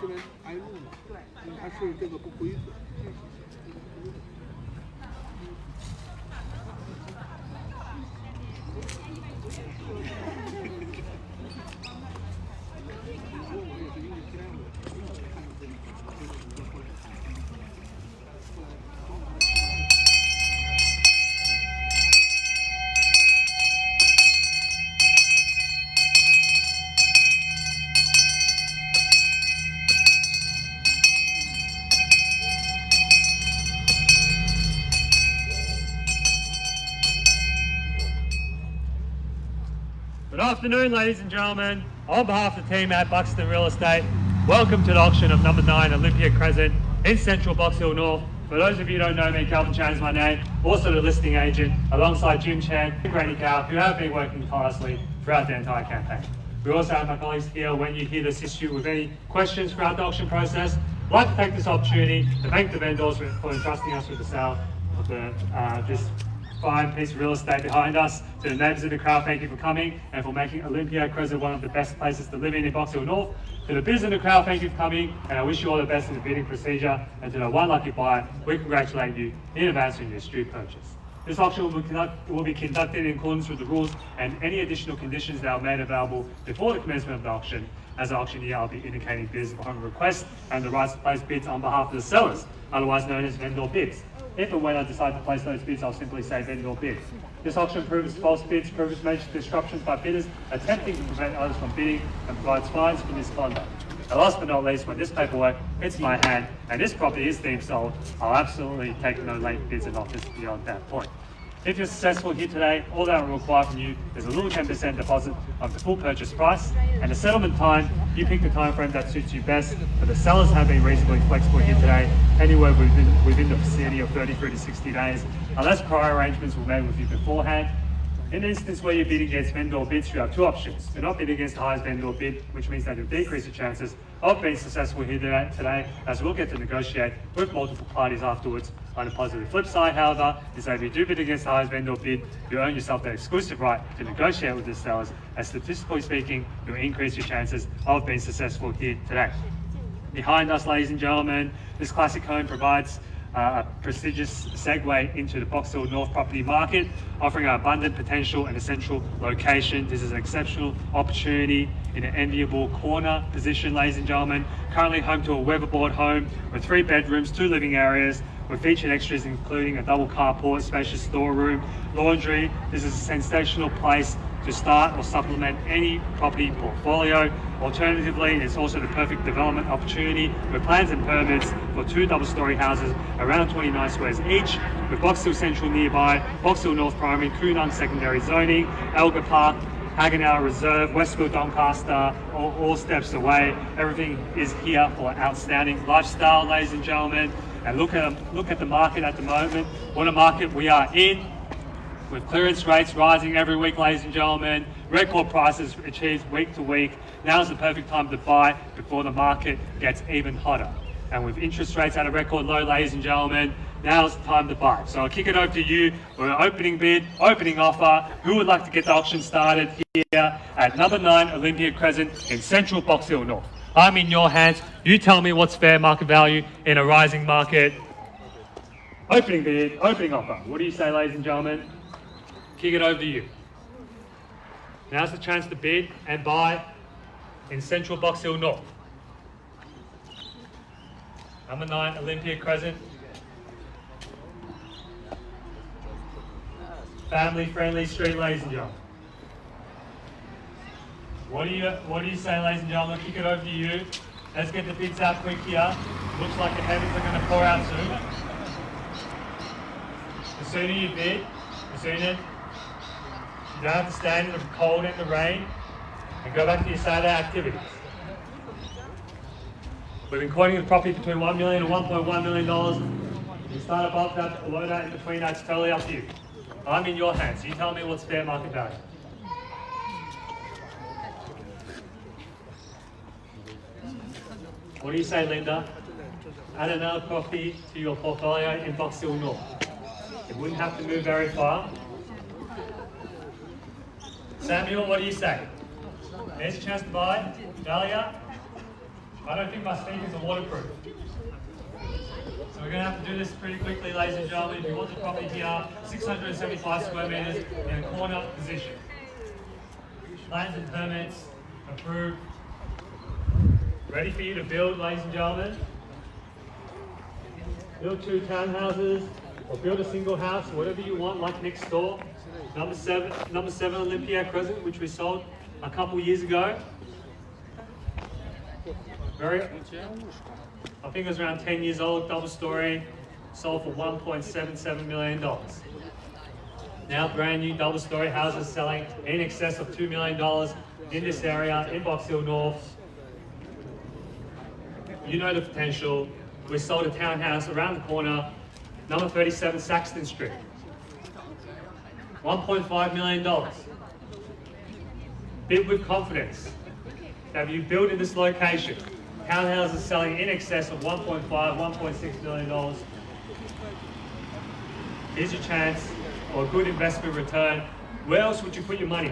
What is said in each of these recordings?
这边挨路嘛，对，因为它是这个不规则。Good afternoon, ladies and gentlemen. On behalf of the team at Buxton Real Estate, welcome to the auction of number 9 Olympiad Crescent in central Box Hill North. For those of you who don't know me, Chen is my name, also the listing agent, alongside Chen and Granny Cow, who have been working tirelessly throughout the entire campaign. We also have my colleagues here when you hear to assist you with any questions throughout the auction process. I'd like to take this opportunity to thank the vendors for entrusting us with the sale of this fine piece of real estate behind us. To the neighbours of the crowd, thank you for coming and for making Olympiad Crescent one of the best places to live in Box Hill North. To the bidders in the crowd, thank you for coming, and I wish you all the best in the bidding procedure. And to the one lucky buyer, we congratulate you in advance on your astute purchase. This auction will be conducted in accordance with the rules and any additional conditions that are made available before the commencement of the auction. As the auctioneer, I'll be indicating bids upon request and the rights to place bids on behalf of the sellers, otherwise known as vendor bids. If and when I decide to place those bids, I'll simply say vendor bid. This auction proves false bids, proves major disruptions by bidders attempting to prevent others from bidding, and provides fines for misconduct. And last but not least, when this paperwork hits my hand and this property is deemed sold, I'll absolutely take no late bids and offers beyond that point. If you're successful here today, all that will require from you is a little 10% deposit of the full purchase price, and the settlement time, you pick the time frame that suits you best, but the sellers have been reasonably flexible here today, anywhere within the vicinity of 33 to 60 days, unless prior arrangements were made with you beforehand. In the instance where you're bidding against vendor bids, you have two options. Do not bid against the highest vendor bid, which means that you'll decrease the chances of being successful here today, as we'll get to negotiate with multiple parties afterwards. On the positive flip side, however, is that if you do bid against the highest vendor bid, you earn yourself the exclusive right to negotiate with the sellers, and statistically speaking, you'll increase your chances of being successful here today. Behind us, ladies and gentlemen, this classic home provides a prestigious segue into the Box Hill North property market, offering an abundant potential and a central location. This is an exceptional opportunity in an enviable corner position, ladies and gentlemen. Currently home to a weatherboard home with 3 bedrooms, 2 living areas, with featured extras including a double carport, spacious storeroom, laundry. This is a sensational place to start or supplement any property portfolio. Alternatively, it's also the perfect development opportunity with plans and permits for 2 double-storey houses around 29 squares each, with Box Hill Central nearby, Box Hill North Primary, Koonung secondary zoning, Elgar Park, Hagenauer Reserve, Westfield Doncaster, all steps away. Everything is here for an outstanding lifestyle, ladies and gentlemen. And look at the market at the moment. What a market we are in, with clearance rates rising every week, ladies and gentlemen, record prices achieved week to week. Now's the perfect time to buy before the market gets even hotter. And with interest rates at a record low, ladies and gentlemen, now's the time to buy. So I'll kick it over to you for an opening bid, opening offer. Who would like to get the auction started here at number 9 Olympiad Crescent in central Box Hill North? I'm in your hands. You tell me what's fair market value in a rising market. Opening bid, opening offer. What do you say, ladies and gentlemen? Kick it over to you. Now's the chance to bid and buy in central Box Hill North. Number 9 Olympiad Crescent. Family-friendly street, ladies and gentlemen. What do you say, ladies and gentlemen? Kick it over to you. Let's get the bids out quick here. Looks like the heavens are going to pour out soon. The sooner you bid, the sooner you don't have to stand in the cold and the rain and go back to your Saturday activities. We've been quoting the property between $1 million and $1.1 million. You start above that, below that, in between that, it's totally up to you. I'm in your hands. You tell me what's fair market value. What do you say, Linda? Add another property to your portfolio in Box Hill North. It wouldn't have to move very far. Samuel, what do you say? There's a chance to buy. Dahlia? I don't think my speakers are waterproof. So we're going to have to do this pretty quickly, ladies and gentlemen. If you want the property here, 675 square metres in a corner position. Plans and permits approved. Ready for you to build, ladies and gentlemen. Build 2 townhouses or build a single house, whatever you want, like next door. Number 7 Olympiad Crescent, which we sold a couple years ago. I think it was around 10 years old, double story, sold for $1.77 million. Now brand new double story houses selling in excess of $2 million in this area, in Box Hill North. You know the potential. We sold a townhouse around the corner, number 37 Saxton Street. $1.5 million. Bid with confidence that you build in this location. Townhouses selling in excess of $1.5, $1.6 million. Here's your chance for a good investment return. Where else would you put your money?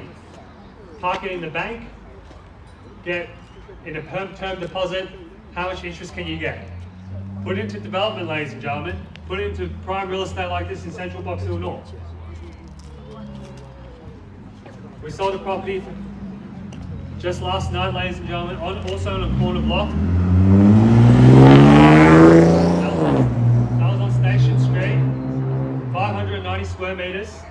Park it in the bank, get in a term deposit. How much interest can you get? Put it into development, ladies and gentlemen. Put it into prime real estate like this in central Box Hill North. We sold a property just last night, ladies and gentlemen, also on a corner block. That was on Station Street, 590 square metres,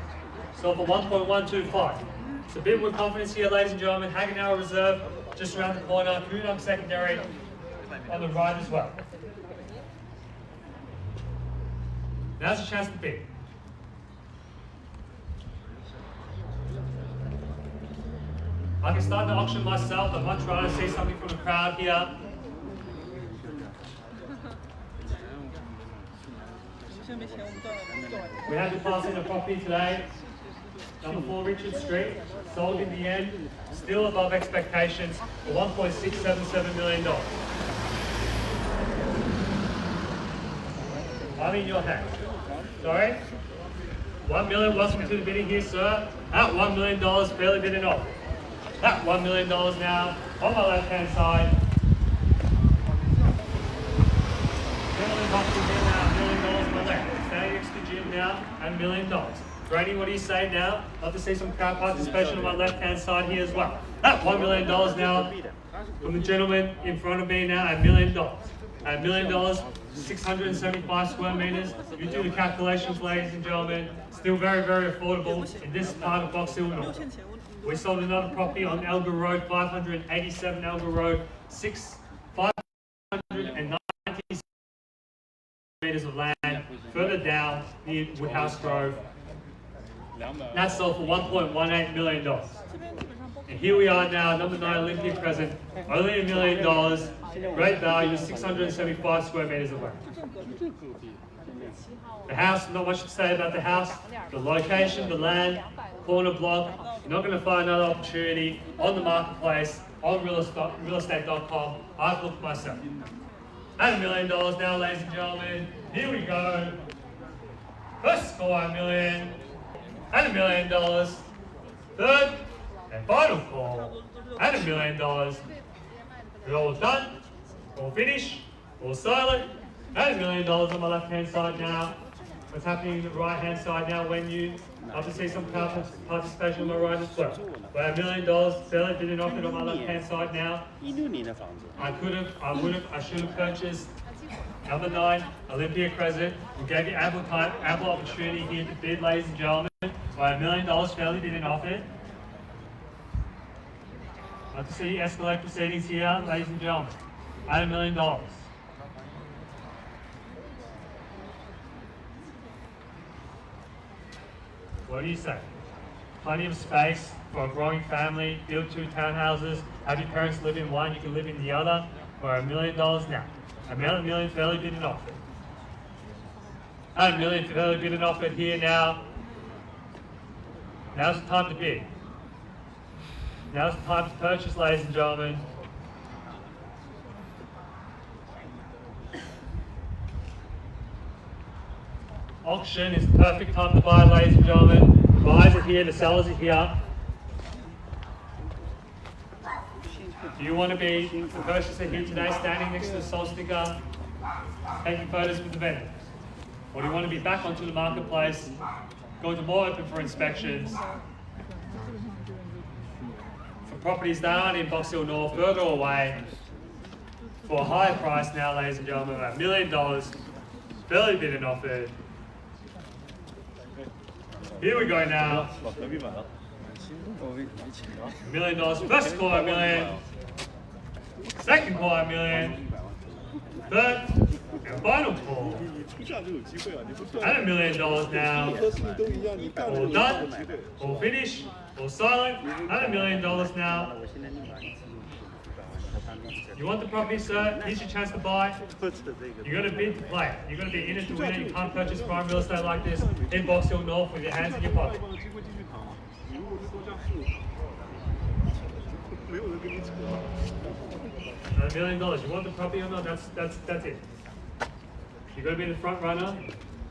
sold for 1.125. It's a bit with confidence here, ladies and gentlemen. Hagenauer Reserve, just around the corner. Koonung Secondary on the right as well. Now's a chance to bid. I can start the auction myself. I'd much rather see something from the crowd here. We had to pass in a property today, number 4 Richard Street, sold in the end, still above expectations for $1.677 million. I'm in your hands. Sorry? $1 million, welcome to the bidding here, sir. At $1 million, fairly bidding off. At $1 million now, on my left-hand side. Gentlemen, Buxton here now, $1 million on my left. Standing next to Jim now, at $1 million. Brady, what do you say now? Love to see some crowd participation on my left-hand side here as well. At $1 million now, from the gentleman in front of me now, at $1 million. At $1 million, 675 square metres. You do the calculations, ladies and gentlemen. Still very, very affordable in this part of Box Hill North. We sold another property on Elgar Road, 587 Elgar Road, 590 metres of land, further down near Woodhouse Grove. That sold for $1.18 million. And here we are now, number 9 Olympiad Crescent, only $1 million, great value, 675 square metres of land. The house, not much to say about the house. The location, the land, corner block. You're not going to find another opportunity on the marketplace, on realestate.com. I've looked myself. At $1 million now, ladies and gentlemen. Here we go. First score $1 million and $1 million. Third and final call and $1 million. We're all done, all finished, all silent, and $1 million on my left hand side now. What's happening on the right hand side now when you love to see some participation on my right as well. We're $1 million, seller didn't offer it on my left hand side now. I should have purchased number 9, Olympiad Crescent. We gave you ample time, ample opportunity here to bid, ladies and gentlemen. By $1 million, fairly didn't offer it. I'd like to see escalate proceedings here, ladies and gentlemen. At $1 million. What do you say? Plenty of space for a growing family, build 2 townhouses, have your parents live in one, you can live in the other, for $1 million now. $1 million fairly didn't offer. $1 million fairly didn't offer here now. Now's the time to bid. Now's the time to purchase, ladies and gentlemen. Auction is the perfect time to buy, ladies and gentlemen. The buyers are here, the sellers are here. Do you want to be the purchaser here today, standing next to the sold sticker, taking photos with the vendors? Or do you want to be back onto the marketplace, going to more open for inspections? For properties that aren't in Box Hill North, further away, for a higher price now, ladies and gentlemen, $1 million, barely been offered. Here we go now. $1 million. First call $1 million. Second call $1 million. Third and final call. And $1 million now. All done. All finished. All silent. And $1 million now. You want the property, sir? Here's your chance to buy. You got to bid to play. You got to be in it to win it. You can't purchase prime real estate like this in Box Hill North with your hands in your pocket. $1 million. You want the property or not? That's it. You got to be the front runner,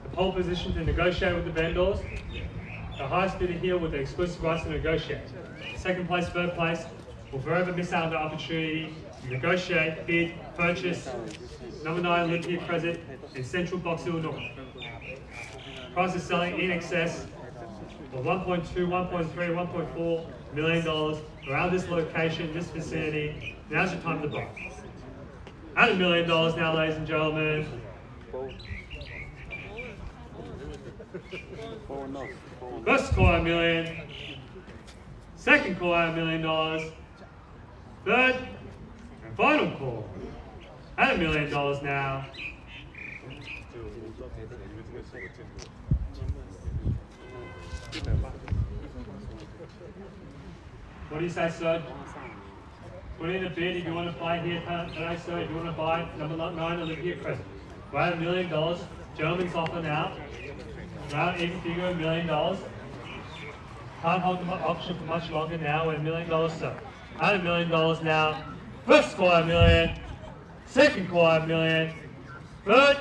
the pole position to negotiate with the vendors. The highest bidder here with the exclusive rights to negotiate. Second place, third place will forever miss out on the opportunity to negotiate, bid, purchase number 9 Olympiad Crescent in central Box Hill North. Price is selling in excess of $1.2, $1.3, $1.4 million around this location, this vicinity. Now's your time to buy. At $1 million now, ladies and gentlemen. First call $1 million. Second call $1 million. Third and final call at $1 million now. What do you say, sir? Put in a bid if you want to buy here today, sir. If you want to buy number 9 Olympiad Crescent. Right at $1 million. Gentlemen's offer now. Round even figure $1 million. Can't hold the auction for much longer now. We're $1 million, sir. At $1 million now. First call $1 million. Second call $1 million. Third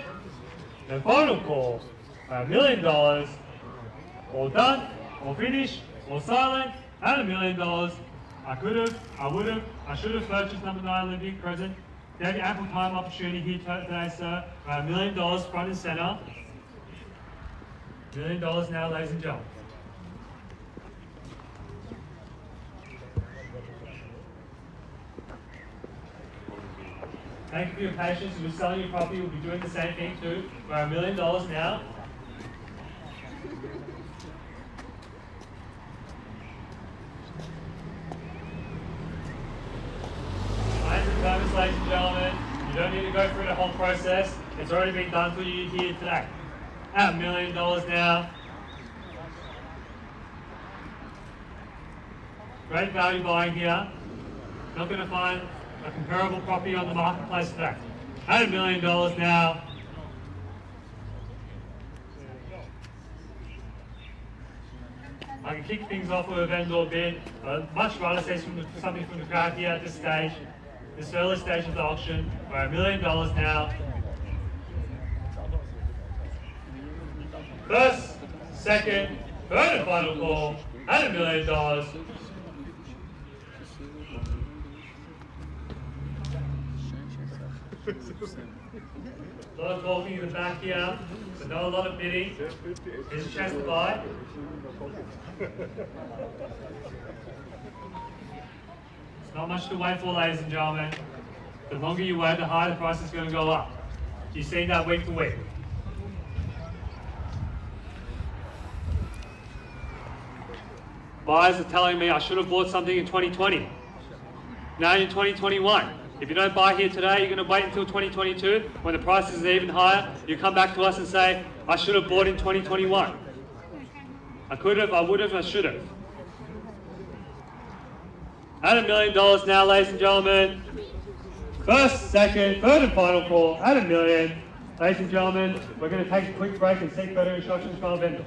and final call $1 million. All done, all finished, all silent, at $1 million. I could have, I would have, I should have purchased number 9 Olympiad Crescent. Gave you ample time opportunity here today, sir. $1 million front and center. $1 million now, ladies and gentlemen. Thank you for your patience. If you're selling your property, we'll be doing the same thing too. We're $1 million now. Ladies and gentlemen, you don't need to go through the whole process. It's already been done for you here today. At $1 million now. Great value buying here. Not going to find a comparable property on the marketplace today. At $1 million now. I can kick things off with a vendor bid. I'd much rather say something from the crowd here at this stage. This early stage of the auction, we're $1 million now. First, second, third and final call at $1 million. A lot of talking in the back here, but not a lot of bidding. Here's a chance to buy. It's not much to wait for, ladies and gentlemen. The longer you wait, the higher the price is going to go up. You've seen that week to week. Buyers are telling me I should have bought something in 2020. Now in 2021. If you don't buy here today, you're going to wait until 2022 when the price is even higher. You come back to us and say, I should have bought in 2021. I could have, I would have, I should have. At $1 million now, ladies and gentlemen. First, second, third and final call at $1 million. Ladies and gentlemen, we're going to take a quick break and seek further instructions from our vendor.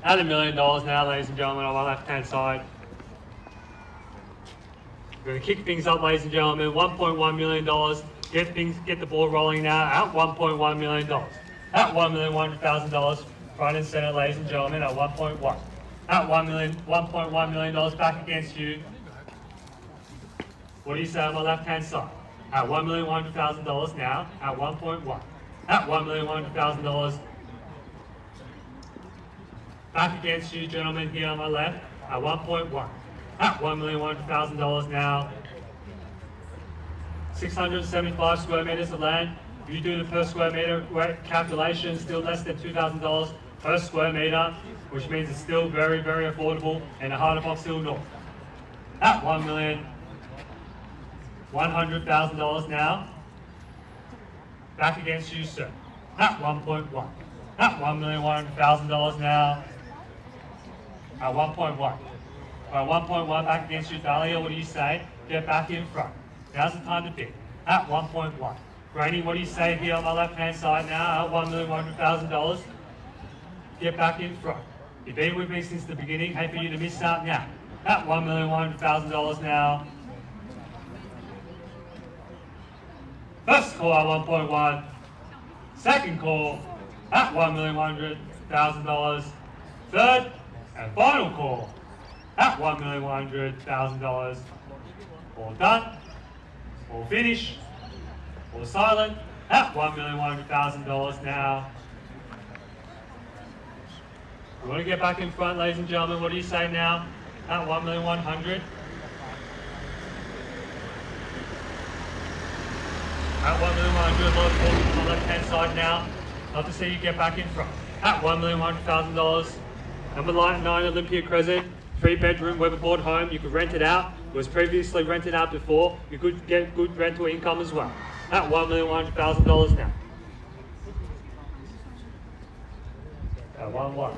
At $1 million now, ladies and gentlemen, on my left-hand side. We're going to kick things up, ladies and gentlemen. $1.1 million. Get the ball rolling now at $1.1 million. At $1,100,000, front and center, ladies and gentlemen, at 1.1. At $1.1 million back against you. What do you say on my left-hand side? At $1,100,000 now, at 1.1. At $1,100,000. Back against you, gentlemen, here on my left, at 1.1. At $1,100,000 now. 675 square meters of land. If you do the per square meter calculation, still less than $2,000 per square meter, which means it's still very, very affordable in the heart of Box Hill North. At $1,100,000 now. Back against you, sir. At 1.1. At $1,100,000 now. At 1.1. At 1.1 back against you, Dahlia, what do you say? Get back in front. Now's the time to bid. At 1.1. Rainey, what do you say here on my left-hand side now? At $1,100,000. Get back in front. You've been with me since the beginning. Hate for you to miss out now. At $1,100,000 now. First call at 1.1. Second call at $1,100,000. Third and final call at $1,100,000. All done, all finished, all silent, At $1,100,000 now. We want to get back in front, ladies and gentlemen. What do you say now? At $1,100,000. At $1,100,000, a lot of talking on the left-hand side now. Love to see you get back in front. At $1,100,000. Number 9 Olympiad Crescent, 3-bedroom weatherboard home. You could rent it out. It was previously rented out before. You could get good rental income as well. At $1,100,000 now. At 1-1.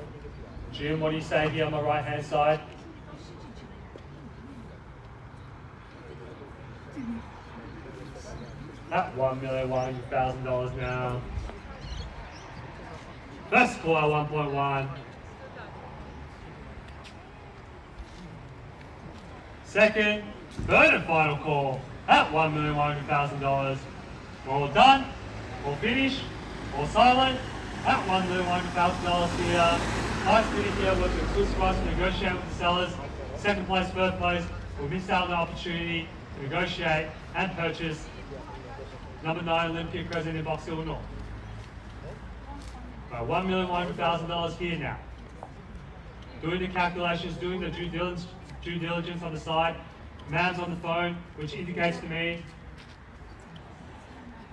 Jim, what do you say here on the right-hand side? At $1,100,000 now. First score 1.1. Second, third and final call at $1,100,000. We're all done, all finished, all silent at $1,100,000 here. Highest bidder here was the exclusive price to negotiate with the sellers. Second place, third place, will miss out on the opportunity to negotiate and purchase number 9 Olympiad Crescent in Buxton, North. Right, $1,100,000 here now. Doing the calculations, doing the due diligence on the side. Man's on the phone, which indicates to me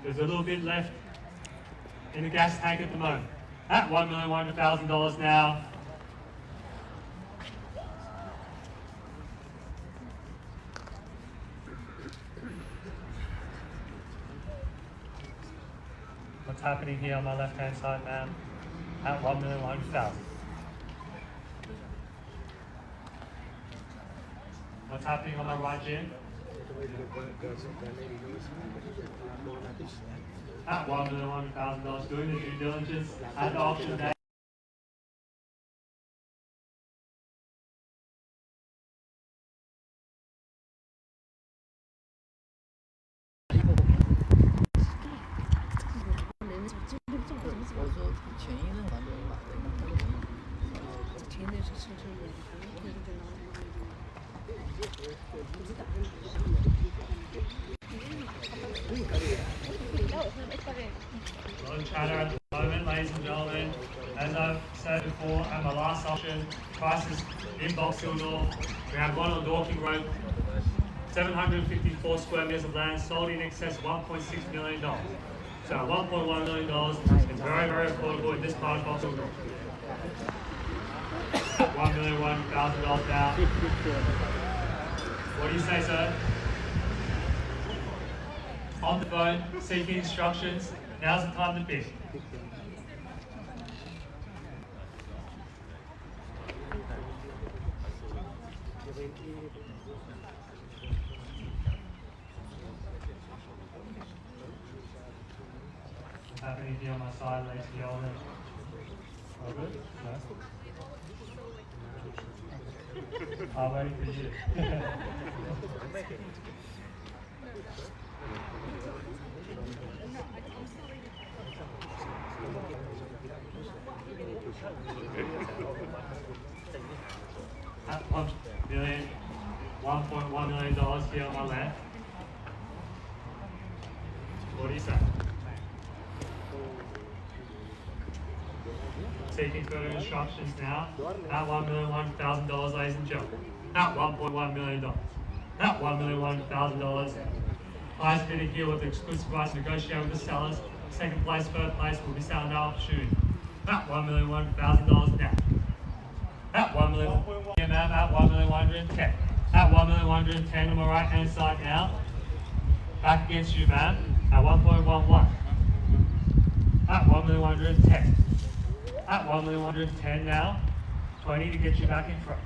there's a little bit left in the gas tank at the moment. At $1,100,000 now. What's happening here on my left-hand side, ma'am? At $1,100,000. What's happening on my right, Jim? At $1,100,000, doing the due diligence at the auction day. Low chatter at the moment, ladies and gentlemen. As I've said before, at my last auction, prices in Buxton North. We have one on Dorking Road, 754 square meters of land, sold in excess of $1.6 million. So $1.1 million is very, very affordable in this part of Buxton North. $1,100,000 now. What do you say, sir? On the phone, seeking instructions. Now's the time to bid. What's happening here on my side, ladies and gentlemen? All good? No? I'm waiting for you. At $1.1 million here on my left. What do you say? Taking further instructions now. At $1,100,000, ladies and gentlemen. At $1.1 million. At $1,100,000. Highest bidder here with the exclusive rights to negotiate with the sellers. Second place, third place will be selling our opportunity. At $1,100,000 now. At $1 million, yeah, ma'am, at $1,110,000. At $1,110,000 on my right hand side now. Back against you, ma'am, at 1.11. At $1,110,000. At $1,110,000 now. 20 to get you back in front.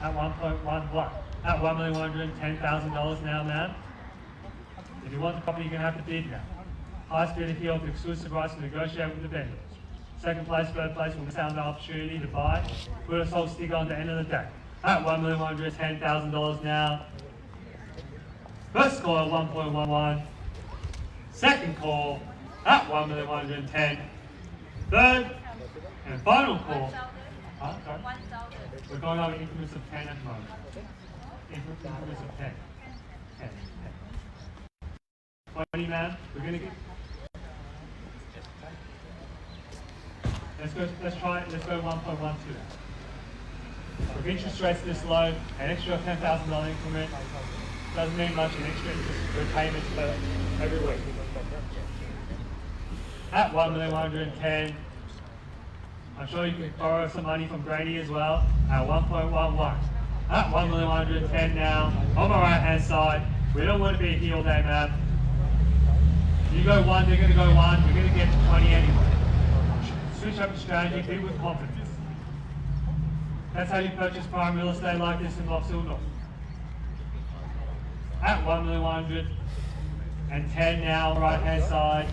At 1.11. At $1,110,000 now, ma'am. If you want the property, you're going to have to bid now. Highest bidder here with exclusive rights to negotiate with the vendors. Second place, third place will miss out on the opportunity to buy. Put a sold sticker on the end of the day. At $1,110,000 now. First score 1.11. Second call at $1,110,000. Third and final call. We're going over increments of 10 at the moment. Increments of 10. 10. 20, ma'am. We're going to get Let's go 1.12. With interest rates this low, an extra $10,000 increment doesn't mean much in extra interest repayments per every week. At 1,110,000, I'm sure you can borrow some money from Grady as well at 1.11. At 1,110,000 now, on my right hand side, we don't want to be a heel day map. You go 1, they're going to go 1, we're going to get to 20 anyway. Switch up your strategy, be with confidence. That's how you purchase prime real estate like this in Boxhill North. At 1,110,000 now, right hand side.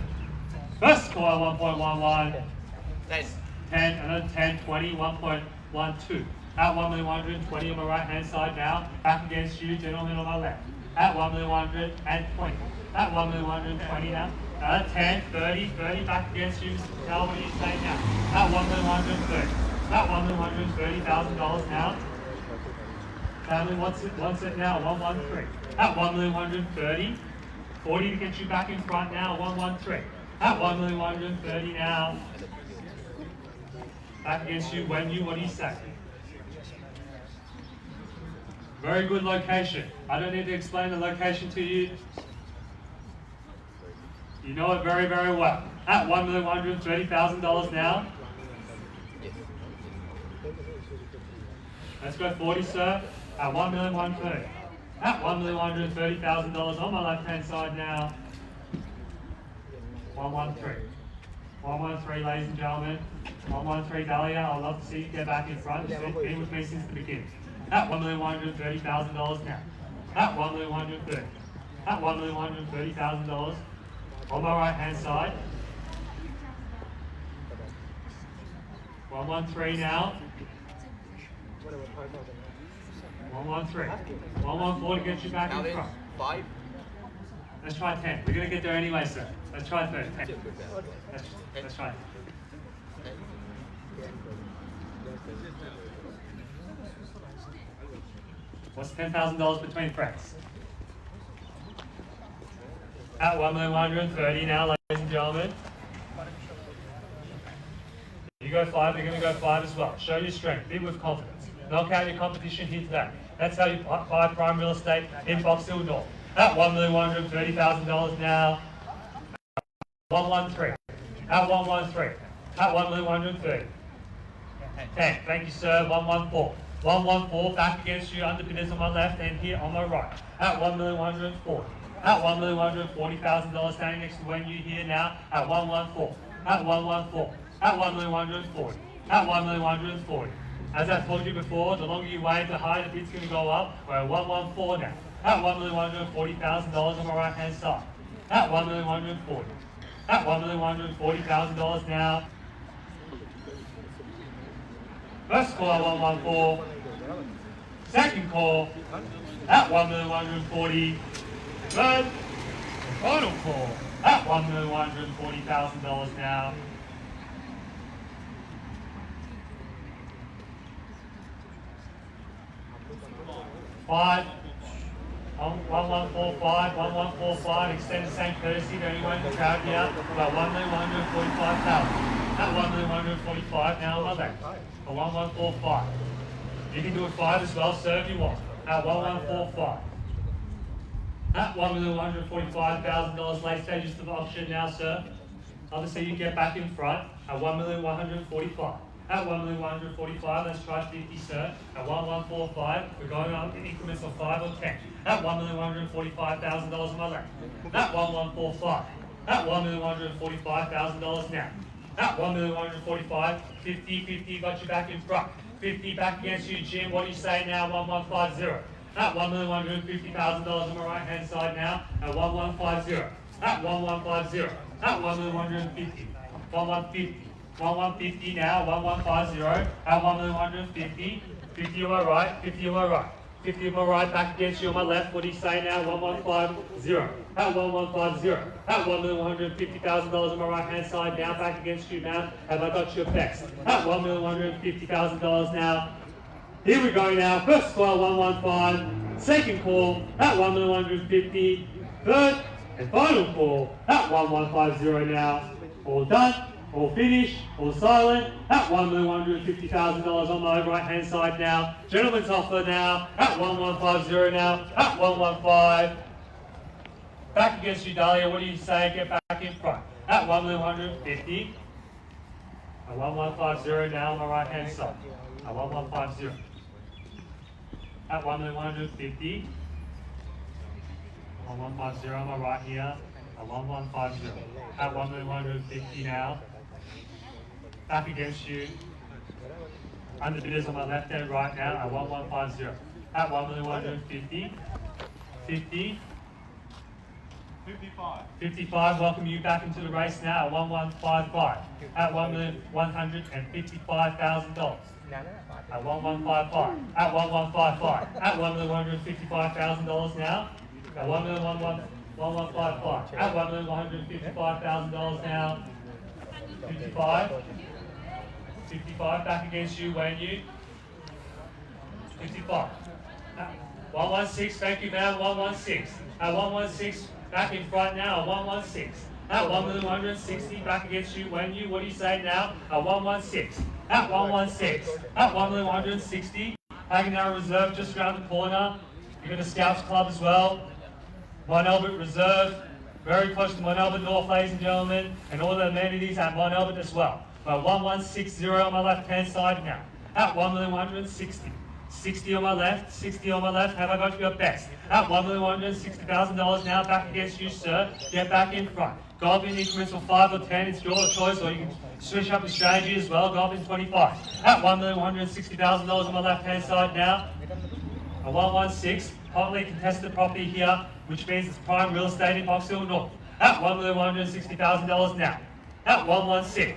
First score 1.11. 10, another 10, 20, 1.12. At 1,120,000 on my right hand side now. Back against you, gentlemen on my left. At 1,120,000. At 1,120,000 now. 10, 30, 30 back against you. Tell what you say now. At 1,130,000. At $1,130,000 now. Family wants it now. 113. At 1,130,000. 40 to get you back in front now. 113. At 1,130,000 now. Back against you. When you, what do you say? Very good location. I don't need to explain the location to you. You know it very, very well. At $1,130,000 now. Let's go 40, sir. At 1,130,000. At $1,130,000 on my left-hand side now. 113. 113, ladies and gentlemen. 113, Dahlia. I'd love to see you get back in front. You've been with me since the beginning. At $1,130,000 now. At $1,130,000. At $1,130,000 on my right-hand side. 113 now. 113. 114 to get you back in front. 5. Let's try 10. We're going to get there anyway, sir. Let's try 10. Let's try it. What's $10,000 between friends? At 1,130,000 now, ladies and gentlemen. You go 5, they're going to go 5 as well. Show your strength, be with confidence. Knock out your competition here today. That's how you buy prime real estate in Boxhill North. At $1,130,000 now. 113. At 113. At 1,130,000. 10. Thank you, sir. 114. 114 back against you, underpinners on my left and here on my right. At 1,140,000. At $1,140,000 standing next to when you here now. At 114. At 114. At 1,140,000. At 1,140,000. As I told you before, the longer you wait, the higher the bid's going to go up. We're at 114 now. At $1,140,000 on my right hand side. At 1,140,000. At $1,140,000 now. First call at 114. Second call at 1,140,000. Third and final call at $1,140,000 now. 5. 1145, 1145, extend the same courtesy to anyone in the crowd here, about 1,145,000. At 1,145 now, my left, for 1145. You can do a 5 as well, sir, if you want. At 1145. At $1,145,000 late stages of the auction now, sir. Obviously, you get back in front at 1,145,000. At 1,145,000, let's try 50, sir. At 1,145, we're going up in increments of 5 or 10. At $1,145,000 on my left. At 1,145. At $1,145,000 now. At 1,145,000, 50, 50, got you back in front. 50 back against you, Jim. What do you say now? 1,150. At $1,150,000 on my right hand side now. At 1,150. At 1,150. At 1,150. 1,150. 1,150 now, 1,150, at 1,150, 50 on my right, 50 on my right, 50 on my right, back against you on my left, what do you say now, 1,150, at 1,150, at $1,150,000 on my right hand side now, back against you now, have I got your best, at $1,150,000 now, here we go now, first call 115, second call at 1,150, third and final call at 1,150 now, all done. or finish, or silent, at $1,150,000 on my right hand side now. Gentleman's offer now, at 1150 now, at 115. Back against you, Dahlia, what do you say? Get back in front. At 1,150. At 1150 now on my right hand side. At 1150. At 1,150. 1150 on my right here. At 1150. At 1,150 now. Back against you. Under bidders on my left and right now at 1150. At 1,150. 50. 55, welcome you back into the race now at 1155. At $1,155,000. At 1155. At 1155. At $1,155,000 now. At $1,155. At $1,155,000 now. 55. 55 back against you, Wayne you. 55. 116, thank you ma'am, 116. At 116, back in front now, 116. At 1,160, back against you, when you, what do you say now? At 116. At 116. At 1,160. Hagenauer Reserve just around the corner. You've got the Scouts Club as well. Mount Albert Reserve, very close to Mount Albert North, ladies and gentlemen, and all the amenities at Mount Albert as well. 1160 on my left hand side now. At 1,160. 60 on my left, 60 on my left, have I got your best? At $1,160,000 now, back against you, sir. Get back in front. Go up in increments of 5 or 10, it's your choice, or you can switch up your strategy as well. Go up in 25. At $1,160,000 on my left hand side now. A 116, hotly contested property here, which means it's prime real estate in Box Hill North. At $1,160,000 now. At 116.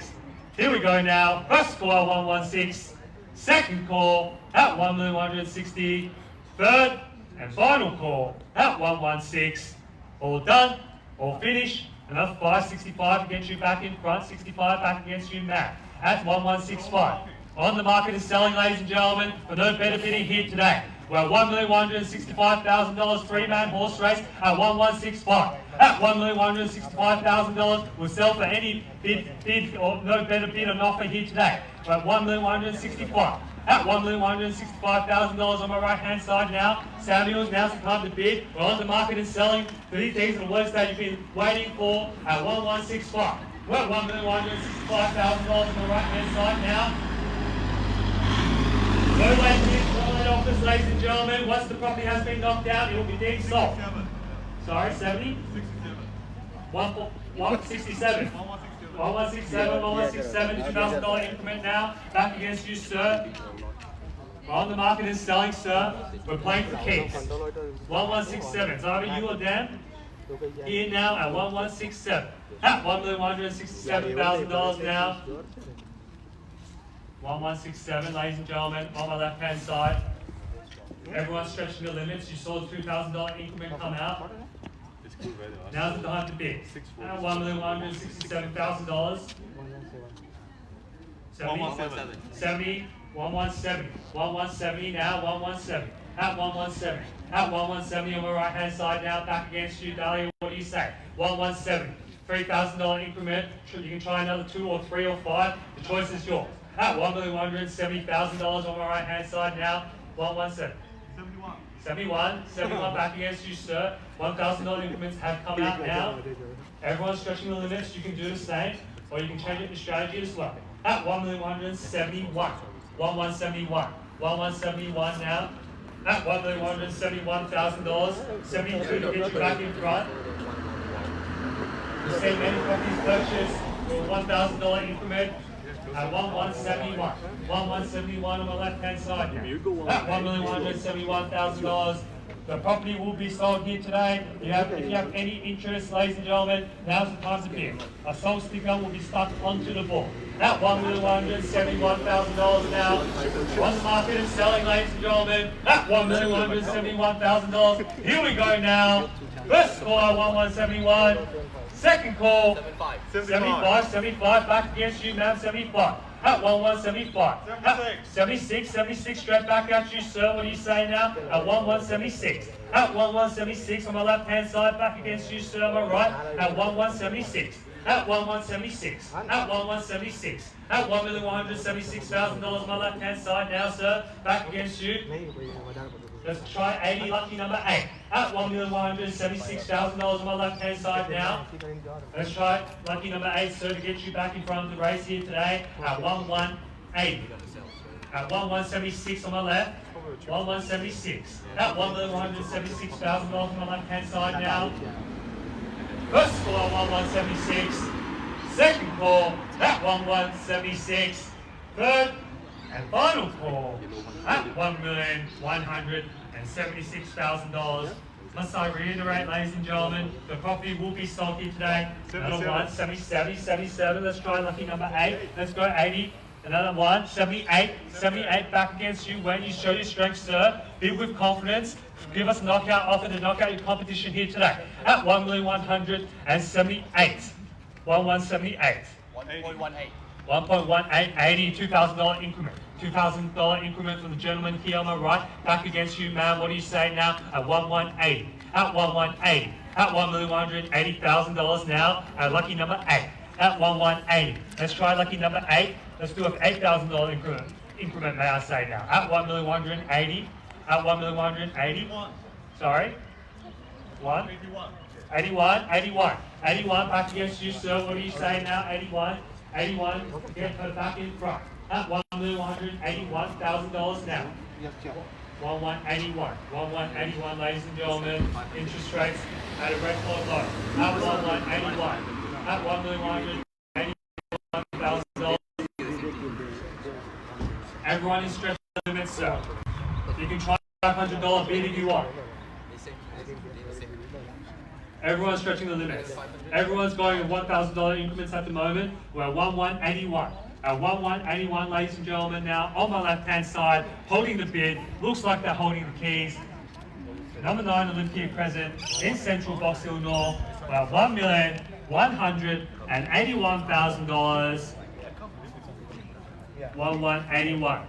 Here we go now. First score 116. Second call at 1,160. Third and final call at 116. All done, all finished. Another 565 against you back in front. 65 back against you, Matt. At 1165. On the market is selling, ladies and gentlemen, for no better bidding here today. We're at $1,165,000 three-man horse race at 1165. At $1,165,000, we'll sell for any bid or no better bid or offer here today. We're at $1,165. At $1,165,000 on my right-hand side now. Samuels, now's the time to bid. We're on the market and selling for these things and words that you've been waiting for at 1165. We're at $1,165,000 on the right-hand side now. No late bids, no late offers, ladies and gentlemen. Once the property has been knocked down, it will be deemed sold. Sorry, 70? 167. 1167, 1167, $2,000 increment now. Back against you, sir. We're on the market and selling, sir. We're playing for keeps. 1167. It's either you or them. Here now at 1167. At $1,167,000 now. 1167, ladies and gentlemen, on my left hand side. Everyone's stretching the limits. You saw the $2,000 increment come out. Now's the time to bid. At $1,167,000. 70, 1170 now, 1170. At 1170. At 1170 on my right hand side now, back against you, Dahlia, what do you say? 1170. $3,000 increment. You can try another 2 or 3 or 5. The choice is yours. At $1,170,000 on my right hand side now, 1170. 71 back against you, sir. $1,000 increments have come out now. Everyone's stretching the limits. You can do the same, or you can change up your strategy as well. At $1,171. 1171 now. At $1,171,000. 72 to get you back in front. The same many properties purchased for $1,000 increment. At 1171. 1171 on the left hand side now. At $1,171,000. The property will be sold here today. If you have any interest, ladies and gentlemen, now's the time to bid. A sold sticker will be stuck onto the board. At $1,171,000 now. On the market and selling, ladies and gentlemen. At $1,171,000. Here we go now. First call at 1171. Second call, 75, back against you, ma'am, 75. At 1175. 76, straight back at you, sir. What do you say now? At 1176. At 1176 on my left hand side, back against you, sir, on my right. At 1176. at 1,176, at 1,176, at $1,176,000 on my left hand side now, sir. Back against you. Let's try 80, lucky number 8, at $1,176,000 on my left hand side now. Let's try lucky number 8, sir, to get you back in front of the race here today at 1,180. At 1,176 on my left, 1,176. At $1,176,000 on my left hand side now. First call at 1,176. Second call at 1,176. Third and final call at $1,176,000. Must I reiterate, ladies and gentlemen, the property will be sold here today. Another one, 77, 77. Let's try lucky number 8. Let's go 80. Another one, 78, 78 back against you. When you show your strength, sir, be with confidence. Give us a knockout offer to knock out your competition here today at 1,178. 1,178. 1.18. 1.18, 80, $2,000 increment. $2,000 increment from the gentleman here on my right. Back against you, ma'am. What do you say now? At 1,180. At 1,180. At $1,180,000 now. At lucky number 8. At 1,180. Let's try lucky number 8. Let's do an $8,000 increment, may I say now. At 1,180. At 1,180. Sorry. 81. 81 back against you, sir. What do you say now? 81. Get her back in front. At $1,181,000 now. 1,181. 1,181, ladies and gentlemen. Interest rates at a record low. At 1,181. At $1,181,000. Everyone is stretching the limits, sir. You can try $500 bid if you want. Everyone's stretching the limits. Everyone's going at $1,000 increments at the moment. We're at 1,181. At 1,181, ladies and gentlemen, now on my left-hand side, holding the bid. Looks like they're holding the keys. Number 9 Olympiad Crescent in central Box Hill North. We're at $1,181,000. 1,181.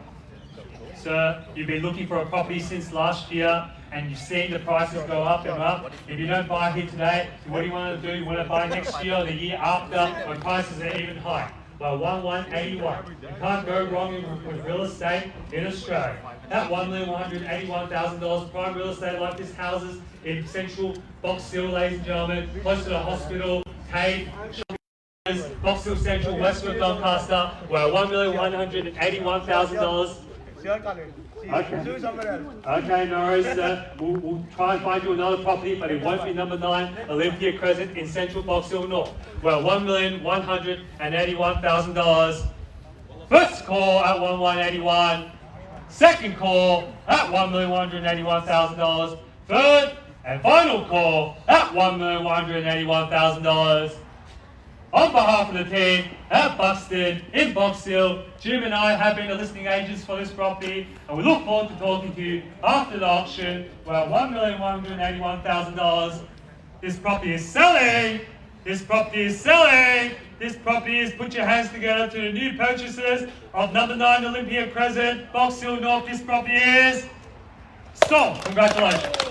Sir, you've been looking for a property since last year and you've seen the prices go up and up. If you don't buy here today, what do you want to do? You want to buy next year or the year after when prices are even higher. Well, 1,181. You can't go wrong with real estate in Australia. At $1,181,000 prime real estate like this houses in central Box Hill, ladies and gentlemen, close to the hospital, Cade, Box Hill Central, Westwood, Doncaster. We're at $1,181,000. Okay, no worries, sir. We'll try and find you another property, but it won't be number 9 Olympiad Crescent in central Box Hill North. We're at $1,181,000. First call at 1,181. Second call at $1,181,000. Third and final call at $1,181,000. On behalf of the team at Buxton in Box Hill, Jim and I have been the listing agents for this property, and we look forward to talking to you after the auction. We're at $1,181,000. This property is selling. This property is selling. This property is, put your hands together to the new purchasers of number 9 Olympiad Crescent, Box Hill North. This property is sold. Congratulations.